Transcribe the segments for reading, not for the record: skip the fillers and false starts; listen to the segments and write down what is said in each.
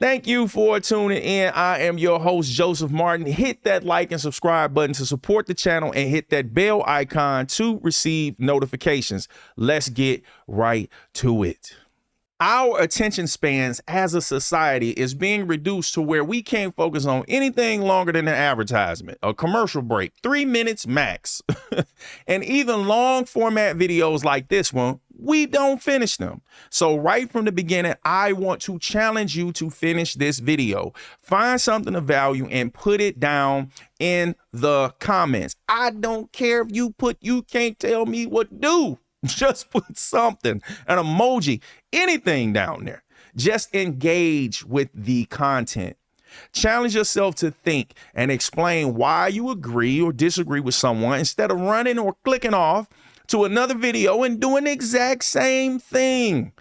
Thank you for tuning in. I am your host, Joseph Martin. Hit that like and subscribe button to support the channel and hit that bell icon to receive notifications. Let's get right to it. Our attention spans as a society is being reduced to where we can't focus on anything longer than an advertisement, a commercial break, 3 minutes max. And even long format videos like this one, we don't finish them. So right from the beginning, I want to challenge you to finish this video. Find something of value and put it down in the comments. I don't care if you can't tell me what to do. Just put something, an emoji, anything down there. Just engage with the content. Challenge yourself to think and explain why you agree or disagree with someone instead of running or clicking off to another video and doing the exact same thing.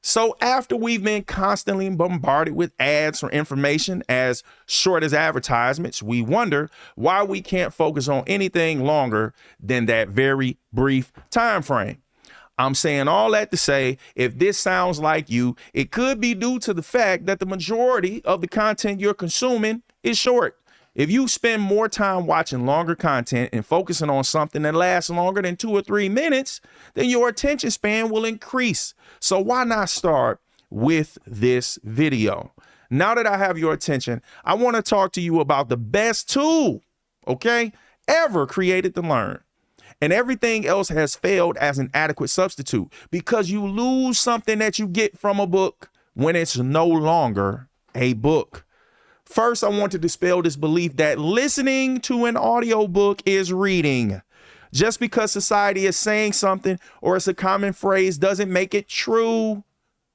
So after we've been constantly bombarded with ads or information as short as advertisements, we wonder why we can't focus on anything longer than that very brief time frame. I'm saying all that to say, if this sounds like you, it could be due to the fact that the majority of the content you're consuming is short. If you spend more time watching longer content and focusing on something that lasts longer than 2 or 3 minutes, then your attention span will increase. So why not start with this video? Now that I have your attention, I want to talk to you about the best tool, ever created to learn. And everything else has failed as an adequate substitute because you lose something that you get from a book when it's no longer a book. First, I want to dispel this belief that listening to an audiobook is reading. Just because society is saying something or it's a common phrase doesn't make it true.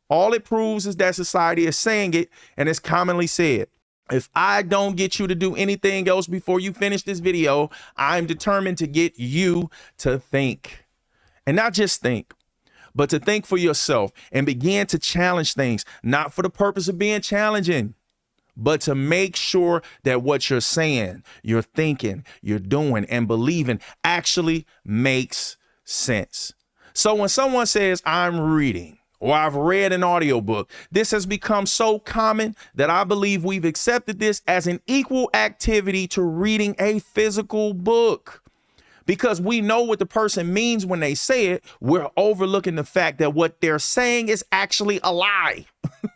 All it proves is that society is saying it and it's commonly said. If I don't get you to do anything else before you finish this video, I'm determined to get you to think. And not just think, but to think for yourself and begin to challenge things, not for the purpose of being challenging, but to make sure that what you're saying, you're thinking, you're doing, and believing actually makes sense. So when someone says, I'm reading, or I've read an audiobook, this has become so common that I believe we've accepted this as an equal activity to reading a physical book. Because we know what the person means when they say it, we're overlooking the fact that what they're saying is actually a lie.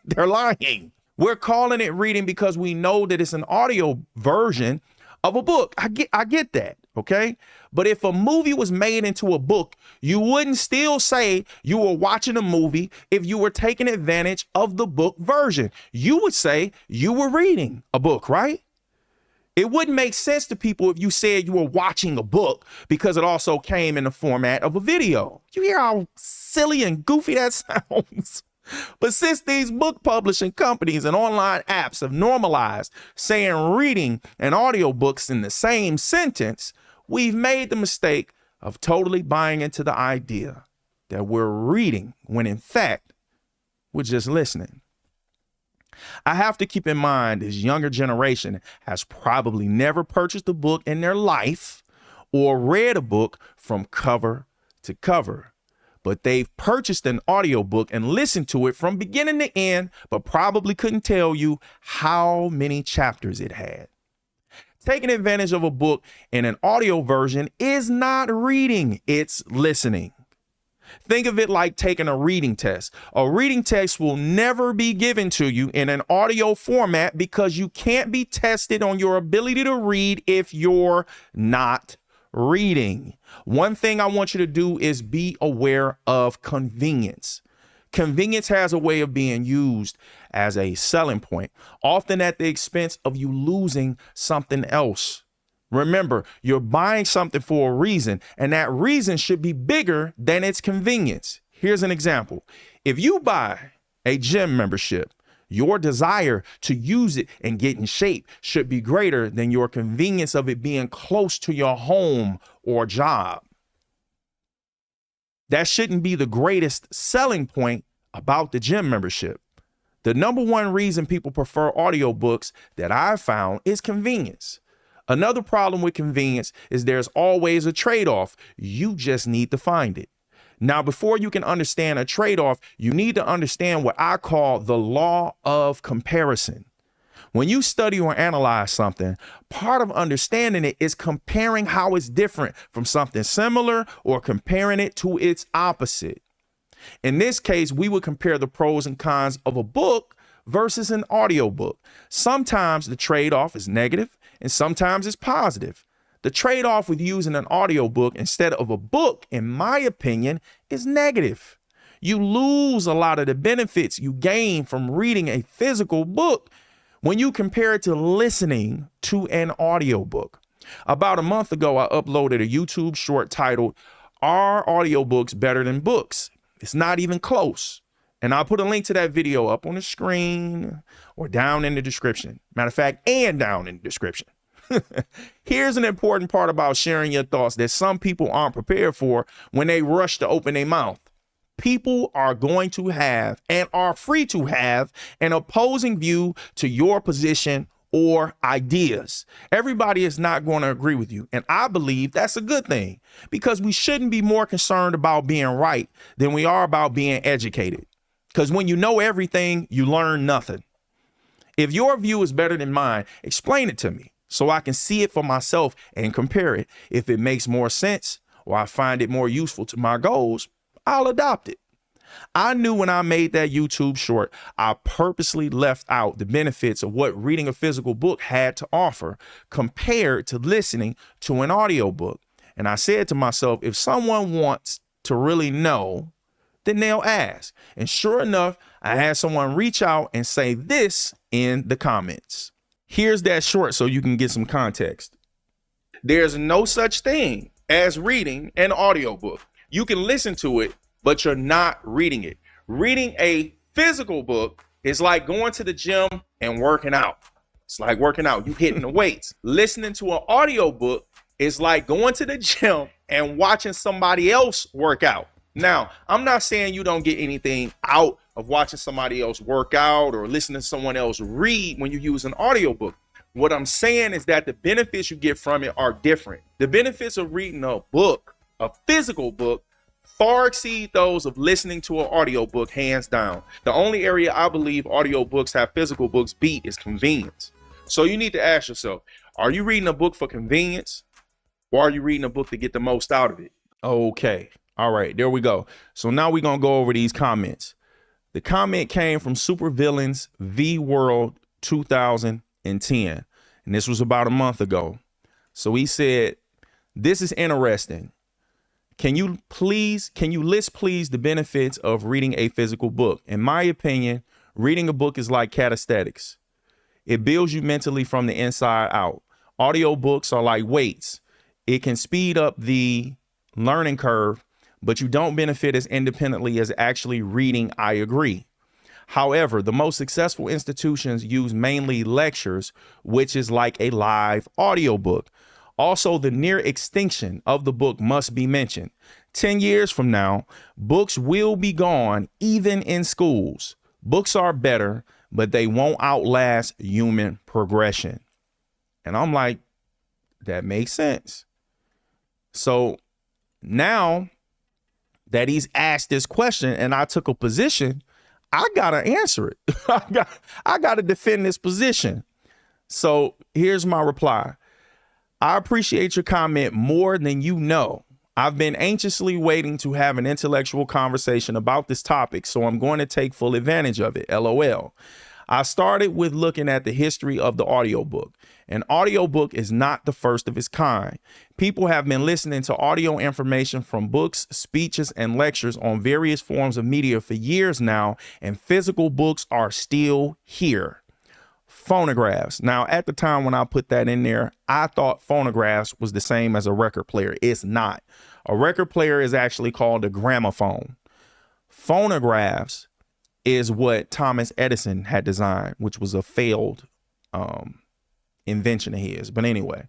They're lying. We're calling it reading because we know that it's an audio version of a book. I get that, okay? But if a movie was made into a book, you wouldn't still say you were watching a movie if you were taking advantage of the book version. You would say you were reading a book, right? It wouldn't make sense to people if you said you were watching a book because it also came in the format of a video. You hear how silly and goofy that sounds? But since these book publishing companies and online apps have normalized saying reading and audiobooks in the same sentence, we've made the mistake of totally buying into the idea that we're reading when in fact, we're just listening. I have to keep in mind this younger generation has probably never purchased a book in their life or read a book from cover to cover. But they've purchased an audiobook and listened to it from beginning to end, but probably couldn't tell you how many chapters it had. Taking advantage of a book in an audio version is not reading, it's listening. Think of it like taking a reading test. A reading test will never be given to you in an audio format because you can't be tested on your ability to read if you're not reading. One thing I want you to do is be aware of convenience. Convenience has a way of being used as a selling point, often at the expense of you losing something else. Remember, you're buying something for a reason, and that reason should be bigger than its convenience. Here's an example. If you buy a gym membership, your desire to use it and get in shape should be greater than your convenience of it being close to your home or job. That shouldn't be the greatest selling point about the gym membership. The number one reason people prefer audiobooks that I've found is convenience. Another problem with convenience is there's always a trade-off. You just need to find it. Now, before you can understand a trade-off, you need to understand what I call the law of comparison. When you study or analyze something, part of understanding it is comparing how it's different from something similar or comparing it to its opposite. In this case, we would compare the pros and cons of a book versus an audiobook. Sometimes the trade-off is negative and sometimes it's positive. The trade-off with using an audiobook instead of a book, in my opinion, is negative. You lose a lot of the benefits you gain from reading a physical book when you compare it to listening to an audiobook. About a month ago, I uploaded a YouTube short titled, "Are Audiobooks Better Than Books?" It's not even close. And I'll put a link to that video up on the screen or down in the description. Matter of fact, and down in the description. Here's an important part about sharing your thoughts that some people aren't prepared for when they rush to open their mouth. People are going to have and are free to have an opposing view to your position or ideas. Everybody is not going to agree with you. And I believe that's a good thing, because we shouldn't be more concerned about being right than we are about being educated. Because when you know everything, you learn nothing. If your view is better than mine, explain it to me so I can see it for myself and compare it. If it makes more sense or I find it more useful to my goals, I'll adopt it. I knew when I made that YouTube short, I purposely left out the benefits of what reading a physical book had to offer compared to listening to an audiobook. And I said to myself, if someone wants to really know, then they'll ask. And sure enough, I had someone reach out and say this in the comments. Here's that short so you can get some context. There's no such thing as reading an audiobook. You can listen to it, but you're not reading it. Reading a physical book is like going to the gym and working out. It's like working out, you hitting the weights. Listening to an audiobook is like going to the gym and watching somebody else work out. Now, I'm not saying you don't get anything out of watching somebody else work out or listening to someone else read when you use an audiobook. What I'm saying is that the benefits you get from it are different. The benefits of reading a book, a physical book, far exceed those of listening to an audiobook, hands down. The only area I believe audiobooks have physical books beat is convenience. So you need to ask yourself, are you reading a book for convenience, or are you reading a book to get the most out of it? Okay. All right, there we go. So now we're going to go over these comments. The comment came from Supervillains V World 2010, and this was about a month ago. So he said, "This is interesting. Can you list please the benefits of reading a physical book? In my opinion, reading a book is like calisthenics. It builds you mentally from the inside out. Audiobooks are like weights. It can speed up the learning curve, but you don't benefit as independently as actually reading. I agree. However, the most successful institutions use mainly lectures, which is like a live audiobook. Also, the near extinction of the book must be mentioned. 10 years from now, books will be gone, even in schools. Books are better, but they won't outlast human progression." And I'm like, that makes sense. So now that he's asked this question and I took a position, I got to answer it. I got to defend this position. So here's my reply. I appreciate your comment more than you know. I've been anxiously waiting to have an intellectual conversation about this topic, so I'm going to take full advantage of it. LOL. I started with looking at the history of the audiobook. An audiobook is not the first of its kind. People have been listening to audio information from books, speeches, and lectures on various forms of media for years now, and physical books are still here. Phonographs. Now, at the time when I put that in there, I thought phonographs was the same as a record player. It's not. A record player is actually called a gramophone. Phonographs is what Thomas Edison had designed, which was a failed invention of his. But anyway,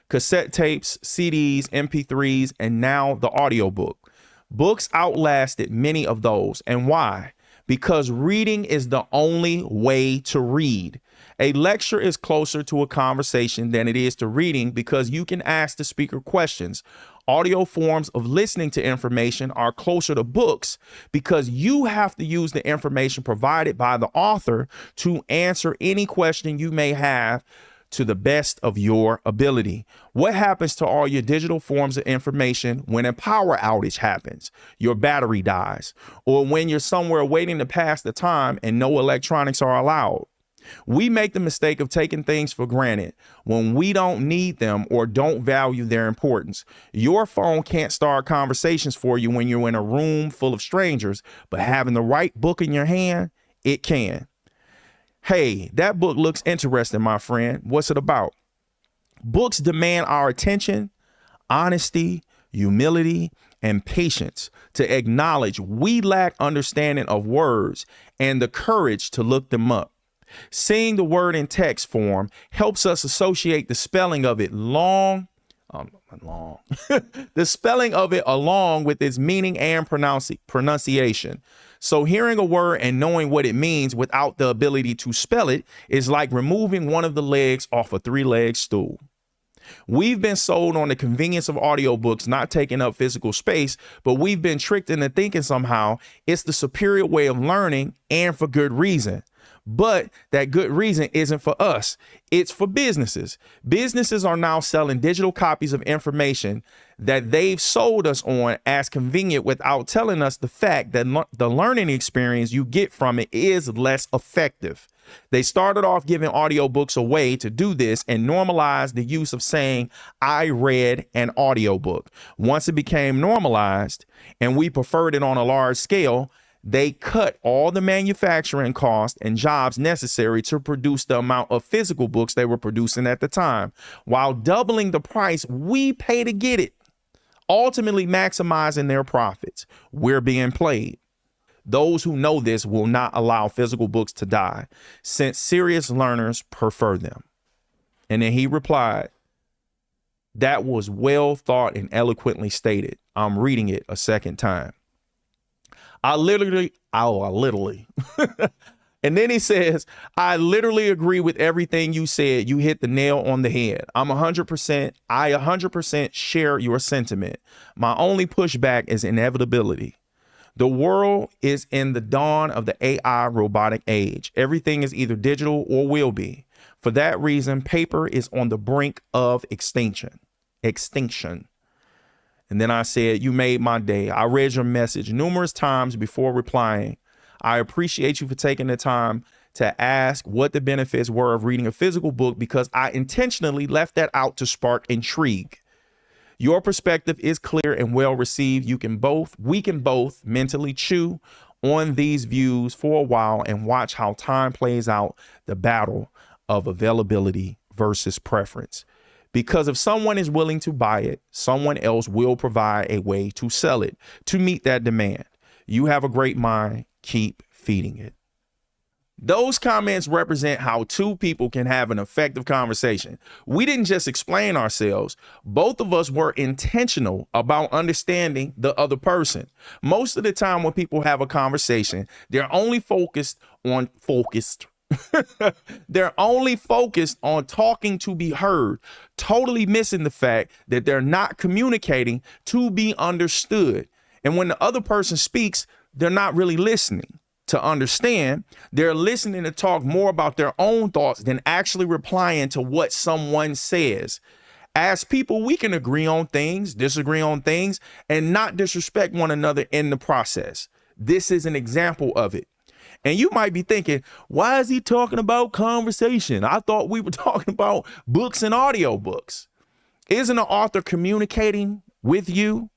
cassette tapes, CDs, MP3s, and now the audiobook. Books outlasted many of those. And why? because reading is the only way to read. A lecture is closer to a conversation than it is to reading because you can ask the speaker questions. Audio forms of listening to information are closer to books because you have to use the information provided by the author to answer any question you may have to the best of your ability. What happens to all your digital forms of information when a power outage happens, your battery dies, or when you're somewhere waiting to pass the time and no electronics are allowed? We make the mistake of taking things for granted when we don't need them or don't value their importance. Your phone can't start conversations for you when you're in a room full of strangers, but having the right book in your hand, it can. Hey, that book looks interesting, my friend. What's it about? Books demand our attention, honesty, humility, and patience to acknowledge we lack understanding of words and the courage to look them up. Seeing the word in text form helps us associate the spelling of it the spelling of it along with its meaning and pronunciation. So hearing a word and knowing what it means without the ability to spell it is like removing one of the legs off a three-legged stool. We've been sold on the convenience of audiobooks not taking up physical space, but we've been tricked into thinking somehow it's the superior way of learning, and for good reason. But that good reason isn't for us. It's for businesses. Businesses are now selling digital copies of information that they've sold us on as convenient without telling us the fact that the learning experience you get from it is less effective. They started off giving audiobooks away to do this and normalized the use of saying, I read an audiobook. Once it became normalized and we preferred it on a large scale, they cut all the manufacturing costs and jobs necessary to produce the amount of physical books they were producing at the time, while doubling the price we pay to get it, ultimately maximizing their profits. We're being played. Those who know this will not allow physical books to die, since serious learners prefer them. And then he replied, that was well thought and eloquently stated. I'm reading it a second time. I literally. And then he says, I literally agree with everything you said. You hit the nail on the head. I 100% share your sentiment. My only pushback is inevitability. The world is in the dawn of the AI robotic age. Everything is either digital or will be. For that reason, paper is on the brink of extinction. And then I said, you made my day. I read your message numerous times before replying. I appreciate you for taking the time to ask what the benefits were of reading a physical book because I intentionally left that out to spark intrigue. Your perspective is clear and well received. We can both mentally chew on these views for a while and watch how time plays out the battle of availability versus preference. Because if someone is willing to buy it, someone else will provide a way to sell it to meet that demand. You have a great mind. Keep feeding it. Those comments represent how two people can have an effective conversation. We didn't just explain ourselves. Both of us were intentional about understanding the other person. Most of the time when people have a conversation, they're only focused on They're only focused on talking to be heard, totally missing the fact that they're not communicating to be understood. And when the other person speaks, they're not really listening to understand. They're listening to talk more about their own thoughts than actually replying to what someone says. As people, we can agree on things, disagree on things, and not disrespect one another in the process. This is an example of it. And you might be thinking, why is he talking about conversation? I thought we were talking about books and audiobooks. Isn't an author communicating with you,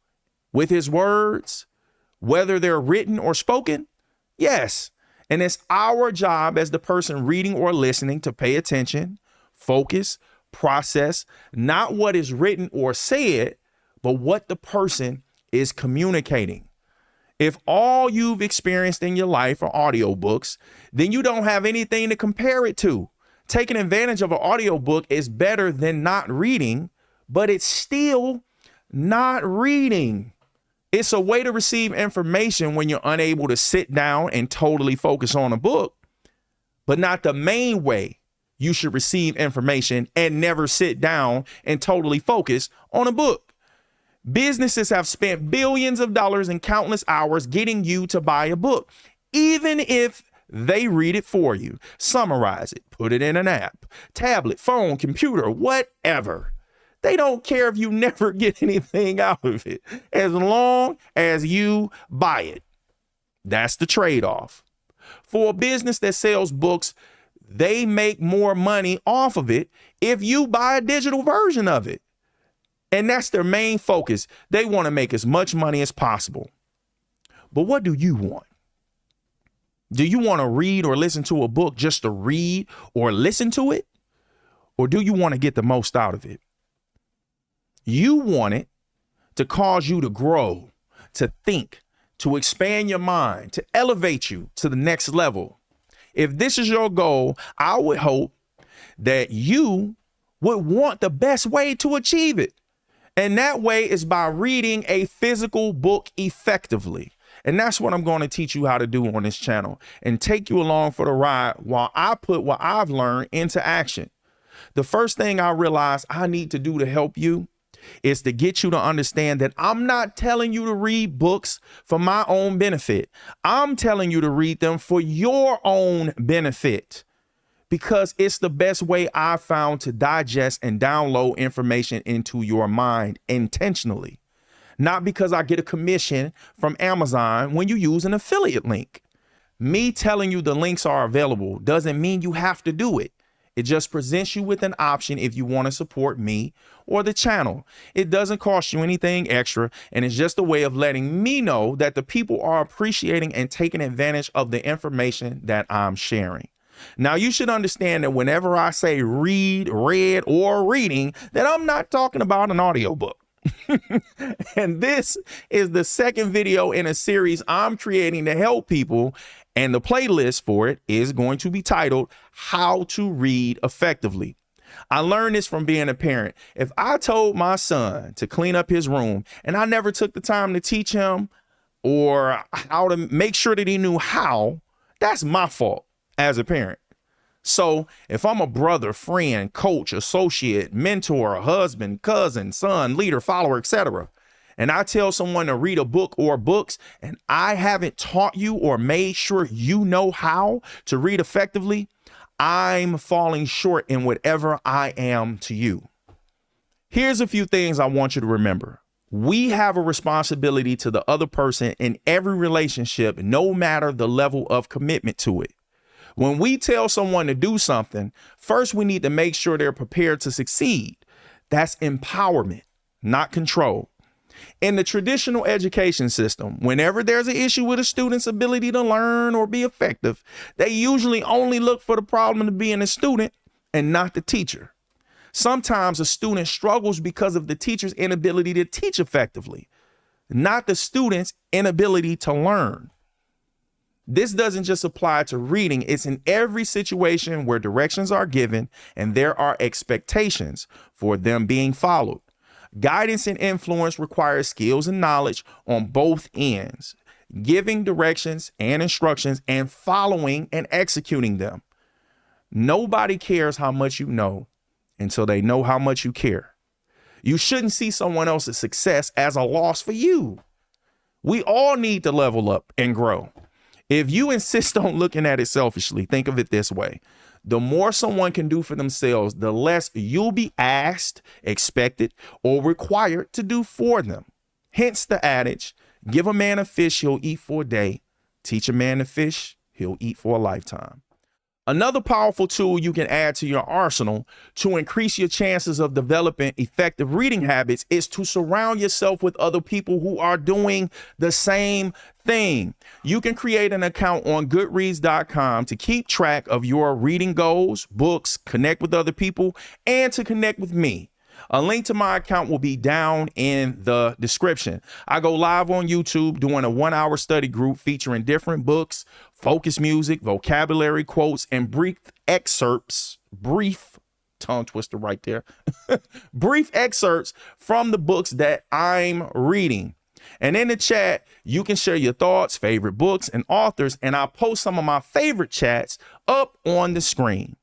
with his words, whether they're written or spoken? Yes. And it's our job as the person reading or listening to pay attention, focus, process, not what is written or said, but what the person is communicating. If all you've experienced in your life are audiobooks, then you don't have anything to compare it to. Taking advantage of an audiobook is better than not reading, but it's still not reading. It's a way to receive information when you're unable to sit down and totally focus on a book, but not the main way you should receive information and never sit down and totally focus on a book. Businesses have spent billions of dollars and countless hours getting you to buy a book, even if they read it for you, summarize it, put it in an app, tablet, phone, computer, whatever. They don't care if you never get anything out of it, as long as you buy it. That's the trade-off. For a business that sells books, they make more money off of it if you buy a digital version of it. And that's their main focus. They want to make as much money as possible. But what do you want? Do you want to read or listen to a book just to read or listen to it? Or do you want to get the most out of it? You want it to cause you to grow, to think, to expand your mind, to elevate you to the next level. If this is your goal, I would hope that you would want the best way to achieve it. And that way is by reading a physical book effectively. And that's what I'm going to teach you how to do on this channel and take you along for the ride while I put what I've learned into action. The first thing I realized I need to do to help you is to get you to understand that I'm not telling you to read books for my own benefit. I'm telling you to read them for your own benefit, because it's the best way I've found to digest and download information into your mind intentionally. Not because I get a commission from Amazon when you use an affiliate link. Me telling you the links are available doesn't mean you have to do it. It just presents you with an option if you want to support me or the channel. It doesn't cost you anything extra, and it's just a way of letting me know that the people are appreciating and taking advantage of the information that I'm sharing. Now, you should understand that whenever I say read, read, or reading, that I'm not talking about an audiobook. And this is the second video in a series I'm creating to help people, and the playlist for it is going to be titled How to Read Effectively. I learned this from being a parent. If I told my son to clean up his room and I never took the time to teach him or how to make sure that he knew how, that's my fault as a parent. So if I'm a brother, friend, coach, associate, mentor, husband, cousin, son, leader, follower, etc., and I tell someone to read a book or books, and I haven't taught you or made sure you know how to read effectively, I'm falling short in whatever I am to you. Here's a few things I want you to remember. We have a responsibility to the other person in every relationship, no matter the level of commitment to it. When we tell someone to do something, first we need to make sure they're prepared to succeed. That's empowerment, not control. In the traditional education system, whenever there's an issue with a student's ability to learn or be effective, they usually only look for the problem to be in the student and not the teacher. Sometimes a student struggles because of the teacher's inability to teach effectively, not the student's inability to learn. This doesn't just apply to reading. It's in every situation where directions are given and there are expectations for them being followed. Guidance and influence requires skills and knowledge on both ends, giving directions and instructions and following and executing them. Nobody cares how much you know until they know how much you care. You shouldn't see someone else's success as a loss for you. We all need to level up and grow. If you insist on looking at it selfishly, think of it this way. The more someone can do for themselves, the less you'll be asked, expected, or required to do for them. Hence the adage, give a man a fish, he'll eat for a day. Teach a man to fish, he'll eat for a lifetime. Another powerful tool you can add to your arsenal to increase your chances of developing effective reading habits is to surround yourself with other people who are doing the same thing. You can create an account on Goodreads.com to keep track of your reading goals, books, connect with other people, and to connect with me. A link to my account will be down in the description. I go live on YouTube doing a 1-hour study group featuring different books, focus music, vocabulary, quotes, and brief tongue twister right there, brief excerpts from the books that I'm reading. And in the chat, you can share your thoughts, favorite books, and authors, and I'll post some of my favorite chats up on the screen.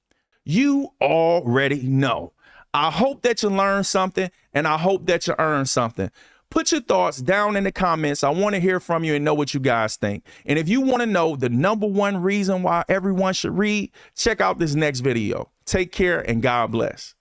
You already know. I hope that you learned something, and I hope that you earned something. Put your thoughts down in the comments. I want to hear from you and know what you guys think. And if you want to know the #1 reason why everyone should read, check out this next video. Take care and God bless.